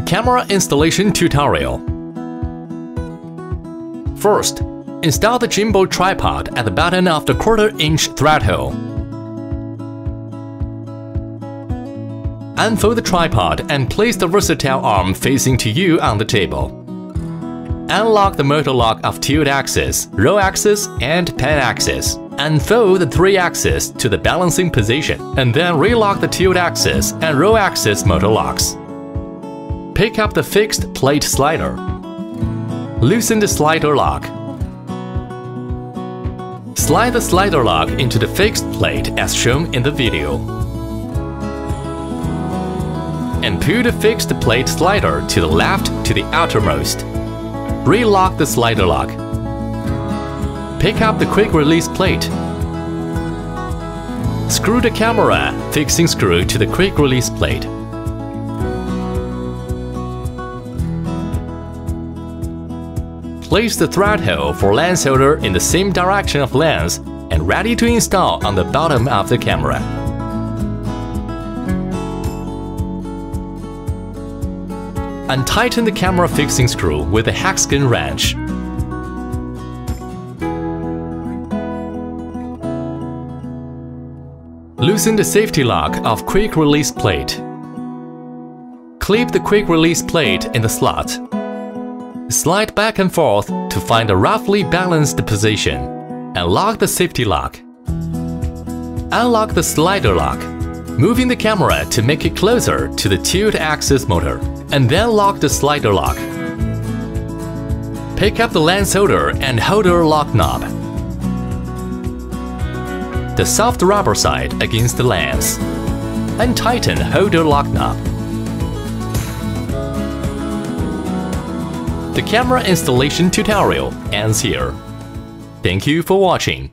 Camera installation tutorial. First, install the gimbal tripod at the bottom of the 1/4-inch thread hole. Unfold the tripod and place the versatile arm facing to you on the table. Unlock the motor lock of tilt axis, roll axis, and pan axis. Unfold the 3 axes to the balancing position, and then relock the tilt axis and roll axis motor locks. Pick up the fixed plate slider. Loosen the slider lock. Slide the slider lock into the fixed plate as shown in the video. And pull the fixed plate slider to the left to the outermost. Relock the slider lock. Pick up the quick release plate. Screw the camera fixing screw to the quick release plate. Place the thread hole for lens holder in the same direction of lens and ready to install on the bottom of the camera. Untighten the camera fixing screw with a hexagon wrench. Loosen the safety lock of quick release plate. Clip the quick release plate in the slot. Slide back and forth to find a roughly balanced position, and lock the safety lock. Unlock the slider lock, moving the camera to make it closer to the tilt axis motor, and then lock the slider lock. Pick up the lens holder and holder lock knob. The soft rubber side against the lens, and tighten holder lock knob. The camera installation tutorial ends here. Thank you for watching.